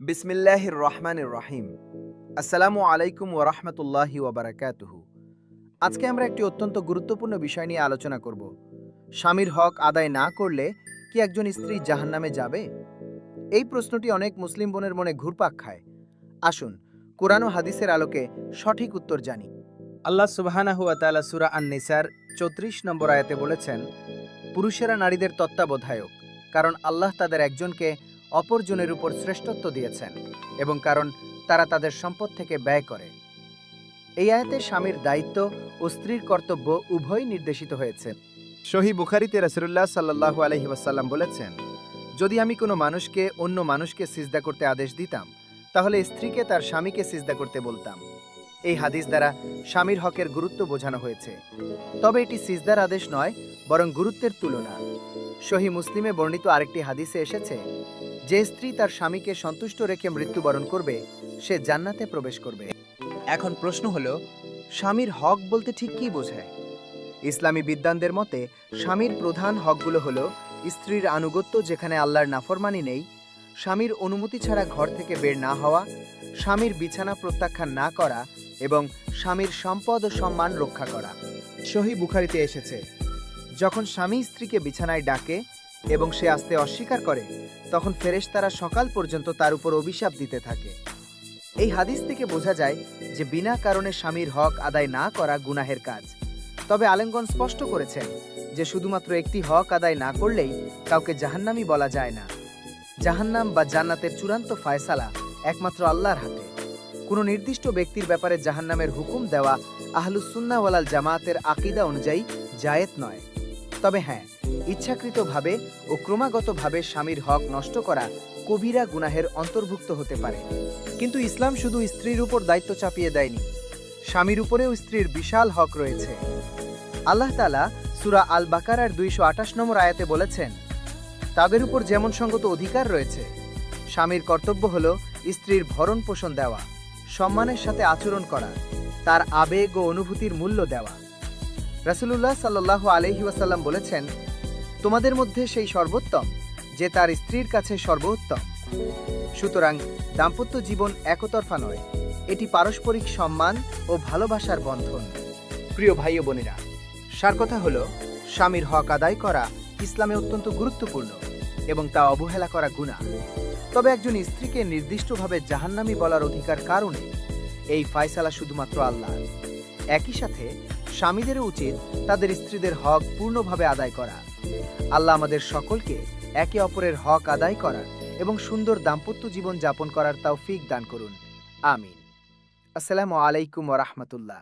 বিসমিল্লাহির রহমানির রহিম। আসসালামু আলাইকুম ওয়া রাহমাতুল্লাহি ওয়া বারাকাতুহু। আজকে আমরা একটি অত্যন্ত গুরুত্বপূর্ণ বিষয় নিয়ে আলোচনা করব। স্বামীর হক আদায় না করলে কি একজন স্ত্রী জাহান্নামে যাবে? এই প্রশ্নটি অনেক মুসলিম বোনের মনে ঘুরপাক খায়। আসুন কোরআন ও হাদিসের আলোকে সঠিক উত্তর জানি। আল্লাহ সুবহানাহু ওয়া তাআলা সূরা আন-নিসার 34 নম্বর আয়াতে বলেছেন, পুরুষেরা নারীদের তত্ত্বাবধায়ক, কারণ আল্লাহ তাদের একজনকে অপরজনের উপর শ্রেষ্ঠত্ব দিয়েছেন এবং কারণ তারা তাদের সম্পদ থেকে ব্যয় করে। এই আয়াতে স্বামীর দায়িত্ব ও স্ত্রীর কর্তব্য উভয়ই নির্দেশিত হয়েছে। সহিহ বুখারীতে রাসূলুল্লাহ সাল্লাল্লাহু আলাইহি ওয়াসাল্লাম বলেছেন, যদি আমি কোনো মানুষকে অন্য মানুষকে সিজদা করতে আদেশ দিতাম, তাহলে স্ত্রীকে তার স্বামীকে সিজদা করতে বলতাম। এই হাদিস দ্বারা স্বামীর হকের গুরুত্ব বোঝানো হয়েছে। তবে এটি সিজদার আদেশ নয়, বরং গুরুত্বের তুলনা। সহিহ মুসলিমে বর্ণিত আরেকটি হাদিসে এসেছে, যে স্ত্রী তার স্বামীকে সন্তুষ্ট রেখে মৃত্যুবরণ করবে, সে জান্নাতে প্রবেশ করবে। এখন প্রশ্ন হলো, স্বামীর হক বলতে ঠিক কী বোঝায়? ইসলামী বিদ্বানদের মতে স্বামীর প্রধান হকগুলো হলো স্ত্রীর আনুগত্য যেখানে আল্লাহর নাফরমানি নেই, স্বামীর অনুমতি ছাড়া ঘর থেকে বের না হওয়া, স্বামীর বিছানা প্রত্যাখ্যান না করা এবং স্বামীর সম্পদ ও সম্মান রক্ষা করা। সহিহ বুখারীতে এসেছে, যখন স্বামী স্ত্রীকে বিছানায় ডাকে এবং সে আসতে অস্বীকার করে, তখন ফেরেশতারা সকাল পর্যন্ত তার উপর অভিশাপ দিতে থাকে। এই হাদিস থেকে বোঝা যায় যে বিনা কারণে স্বামীর হক আদায় না করা গুনাহের কাজ। তবে আলেমগণ স্পষ্ট করেছেন যে শুধুমাত্র একটি হক আদায় না করলেই কাউকে জাহান্নামী বলা যায় না। জাহান্নাম বা জান্নাতের চূড়ান্ত ফায়সালা একমাত্র আল্লাহর হাতে। কোনো নির্দিষ্ট ব্যক্তির ব্যাপারে জাহান্নামের হুকুম দেওয়া আহলুস সুন্নাহ ওয়াল জামায়াতের আকীদা অনুযায়ী জায়েজ নয়। তবে হ্যাঁ, ইচ্ছাকৃতভাবে ও ক্রমাগতভাবে স্বামীর হক নষ্ট করা কবিরা গুনাহের অন্তর্ভুক্ত হতে পারে। কিন্তু ইসলাম শুধু স্ত্রীর উপর দায়িত্ব চাপিয়ে দেয়নি, স্বামীর উপরেও স্ত্রীর বিশাল হক রয়েছে। আল্লাহ তাআলা সূরা আল বাকারার 228 নম্বর আয়াতে বলেছেন, তাদের উপর যেমন সঙ্গত অধিকার রয়েছে, স্বামীর কর্তব্য হলো স্ত্রীর ভরণ পোষণ দেওয়া, সম্মানের সাথে আচরণ করা, তার আবেগ ও অনুভূতির মূল্য দেওয়া। রাসূলুল্লাহ সাল্লাল্লাহু আলাইহি ওয়াসাল্লাম বলেছেন, তোমাদের মধ্যে সেই সর্বোত্তম যে তার স্ত্রীর কাছে সর্বোত্তম। সুতরাং দাম্পত্য জীবন একতরফা নয়, এটি পারস্পরিক সম্মান ও ভালোবাসার বন্ধন। প্রিয় ভাই ও বোনেরা, সার কথা হলো, স্বামীর হক আদায় করা ইসলামে অত্যন্ত গুরুত্বপূর্ণ এবং তা অবহেলা করা গুনাহ। তবে একজন স্ত্রীকে নির্দিষ্টভাবে জাহান্নামী বলার অধিকার কারণে এই ফায়সালা শুধুমাত্র আল্লাহ। একই সাথে স্বামীদেরও উচিত তাদের স্ত্রীদের হক পূর্ণভাবে আদায় করা। আল্লাহ আমাদের সকলকে একে অপরের হক আদায় করার এবং সুন্দর দাম্পত্য জীবন যাপন করার তৌফিক দান করুন। আমিন। আসসালামু আলাইকুম ওয়া রাহমাতুল্লাহ।